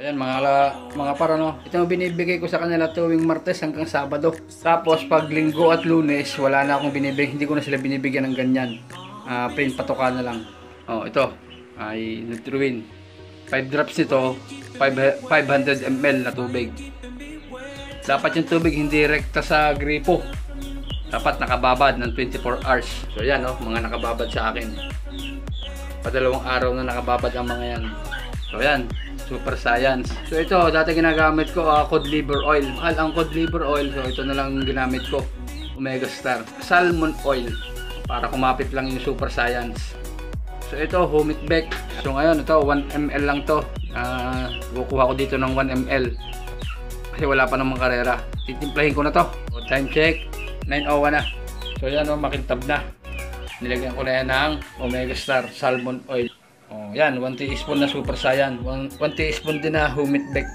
Ayan mga para no. Ito yung binibigay ko sa kanila tuwing Martes hanggang Sabado. Tapos pag Linggo at Lunes, wala na akong binibigay. Hindi ko na sila binibigyan ng ganyan. Plain patoka na lang. Oh, ito ay Nutriwin. 5 drops nito, 500 ml na tubig. Dapat yung tubig hindi rekta sa gripo. Dapat nakababad ng 24 hours. So yan oh, mga nakababad sa akin. Padalawang araw na nakababad ang mga yan. So yan, Super Science. So ito, dati ginagamit ko cod liver oil. Mahal ang cod liver oil. So ito na lang ginamit ko. Omega Star. Salmon oil. Para kumapit lang yung Super Science. So ito, Humit Beck. So ngayon, ito, 1 ml lang to. Kukuha ko dito ng 1 ml. Kasi wala pa namang karera. Titimplahin ko na to. So, time check, 9:01 na. So yan o, makintab na. Nilagyan ko na yan ng Omega Star Salmon oil. Oh, yan, 1 teaspoon na Super Saiyan, 1 teaspoon din na Humit Beck.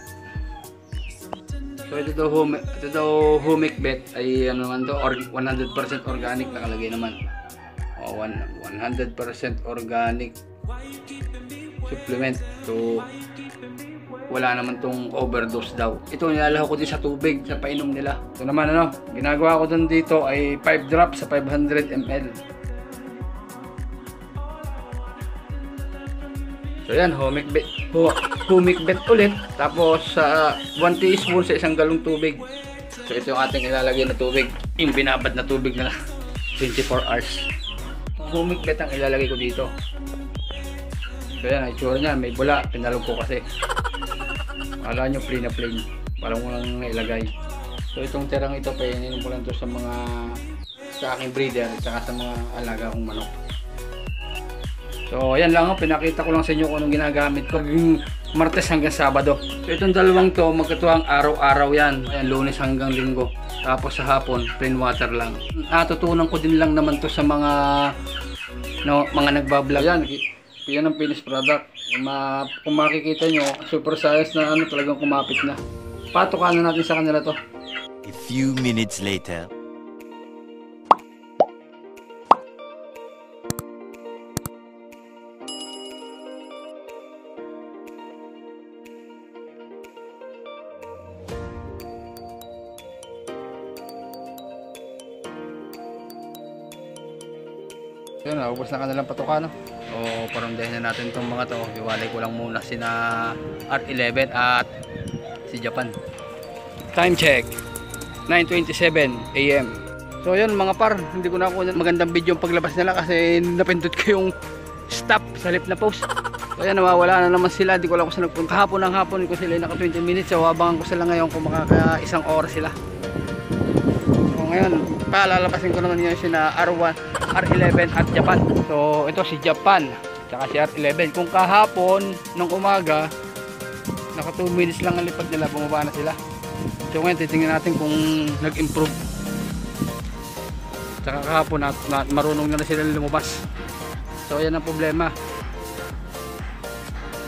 So ito daw Humit Beck ay ano naman to, 100% organic nakalagay naman. Oh, 100% organic supplement. So wala naman tong overdose daw. Ito nilalaho ko din sa tubig sa painom nila. Ito naman ano, ginagawa ko dun dito ay 5 drops sa 500 ml. So yan, Humit Bet ulit. Tapos 1 teaspoon sa isang galong tubig. So ito yung ating ilalagay na tubig. Yung binabad na tubig na 24 hours. Humit Bet ang ilalagay ko dito. So yan, itsura niya. May bula. Pinalog ko kasi. Akala nyo plain na plain. Parang mo lang nailagay. So itong tirang ito, painin ko lang to sa aking breeder at saka sa mga alaga kong manok. So, ayan lang, pinakita ko lang sa inyo kung anong ginagamit ko yung Martes hanggang Sabado. So, itong dalawang to, magkatuwang araw-araw yan. Ayan, Lunes hanggang Linggo. Tapos sa hapon, plain water lang. Natutunan ko din lang naman to sa mga nagbablog. Yan ang finished product. Kung makikita nyo, Super Size na talagang kumapit na. Patukanan natin sa kanila to. A few minutes later. Yun, naubos na kanilang patuka, no? So, paramdahin na natin itong mga to. Iwalay ko lang muna sina R11 at si Japan. Time check, 9:27 AM. So yun mga par, hindi ko na ako magandang video yung paglabas nila kasi napindot ko yung stop sa lip na post. So yan, nawawala na naman sila. Hindi ko lang kung saan nagpunta. Kahapon ng hapon ko sila naka 20 minutes. So abangan ko sila ngayon kung makaka isang oras sila. So ngayon, palalabasin ko naman yun sina R11 at Japan. So ito si Japan tsaka si R11. Kung kahapon nung umaga naka 2 minutes lang ang lipad nila, bumaba na sila. So ngayon titingnan natin kung nag-improve. Tsaka kahapon marunong na sila lumabas. So yan ang problema.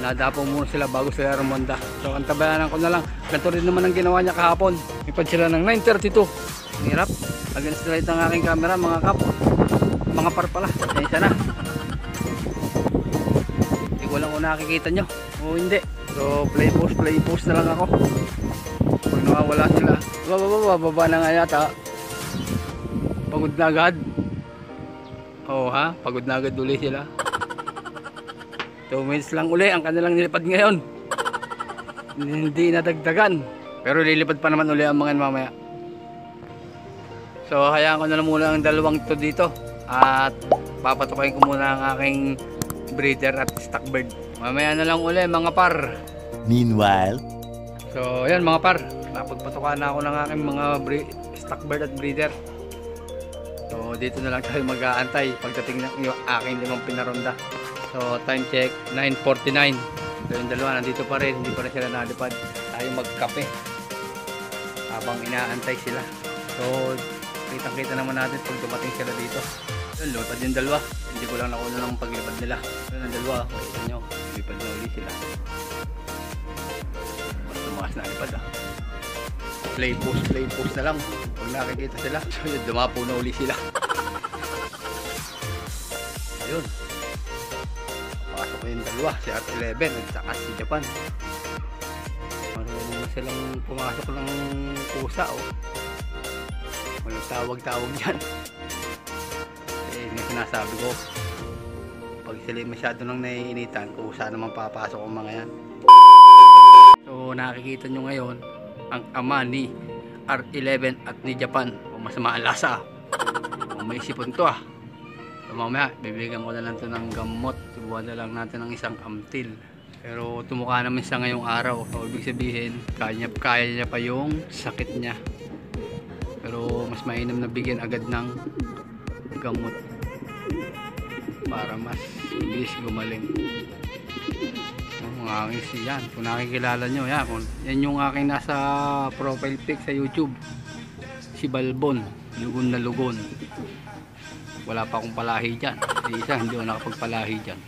Nadapo muna sila bago sila rumonda. So antabayanan ko na lang. Ganito rin naman ang ginawa niya kahapon. Ipad sila ng 9:32. Hirap. Against the light ng aking camera mga kap. Mga par pala. Pasensya na. Hindi ko lang kung nakikita nyo. O hindi. So play post na lang ako. Pag nawawala sila. Baba na nga yata. Pagod na agad. Oo ha. Pagod na agad uli sila. 2 minutes lang uli ang kanilang nilipad ngayon. Hindi nadagdagan. Pero lilipad pa naman uli ang mga mamaya. So hayaan ko na lang muna ang dalawang to dito. At papatukayin ko muna ang aking breeder at stockbird. Mamaya na lang uli mga par. Meanwhile. So ayan mga par. Napagpatukan na ako ng aking mga stockbird at breeder. So dito na lang tayo mag-aantay pagdating ng yung aking 5 pinaronda. So time check 9:49. So yung dalawa nandito pa rin, hindi pa rin sila nalipad. Tayo magkape habang inaantay sila. So kitang-kita naman natin pag dumating sila dito. Yun, lutad yung dalawa. Hindi ko lang nakuha ng paglipad nila. Yun ang dalawa, makita nyo, lipad na uli sila. Mas tumakas na lipad ah. Play post na lang pag nakikita sila. So yun, dumapo na uli sila. Ayun, pasok ko yung dalawa, si R11 at saka si Japan. silang pumasok ng pusa, oh. Walang tawag-tawag dyan. Eh, yung sinasabi ko, pag sila masyado nang naiinitan, kusa naman papasok ang mga yan. So nakikita nyo ngayon ang ama ni R11 at ni Japan. Kung masama ang lasa, kung may sipon to ah. So mamaya bibigyan ko na lang to ng gamot. Subuhan na lang natin ng isang amtil. Pero tumukha naman siya ngayong araw. So ibig sabihin kaya niya pa yung sakit niya. Pero mas mainam na bigyan agad ng gamot para mas bilis gumaling. Ang aking siyan, kung nakikilala nyo yan, yan yung aking nasa profile pic sa YouTube, si Balbon, lugon na lugon. Wala pa akong palahi dyan, isa hindi ako nakapagpalahi dyan.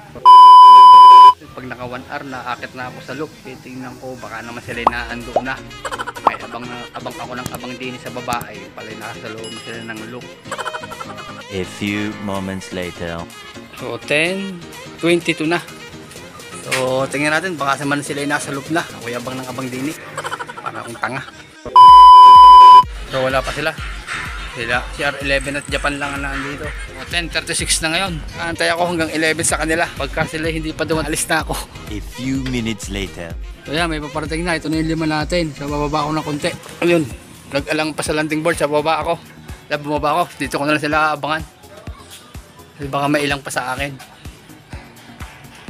Pag naka 1 hour naakit na ako sa loop, titingnan ko baka naman sila naando na. Ay abang ako ng abang din sa babae, pala nasa loob sila ng loop. A few moments later. So 10:22 na. So tingnan natin baka naman sila nasa loop na. Ako abang ng abang din para akong tanga. So wala pa sila. Si R11 at Japan lang ang nandito. 10:36 na ngayon. Antay ako hanggang 11 sa kanila. Pagka sila hindi pa doon, alis na ako. A few minutes later. So yan, may paparating na. Ito na yung 5 natin. So bababa ako ng konti. Ayun, nag-alang pa sa landing board. Sa baba ako. Bumaba ako. Dito ko na lang sila abangan. Kasi baka may ilang pa sa akin.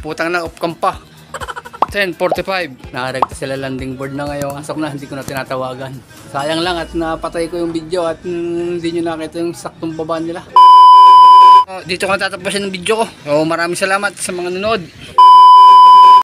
Putang na, upcam pa. 10:45. Nakaregta sila landing board na ngayon. Asok na, hindi ko na tinatawagan. Sayang lang at napatay ko yung video at hindi nyo nakita yung saktong baba nila. Dito ko natatapusin ng video ko. So maraming salamat sa mga nanood.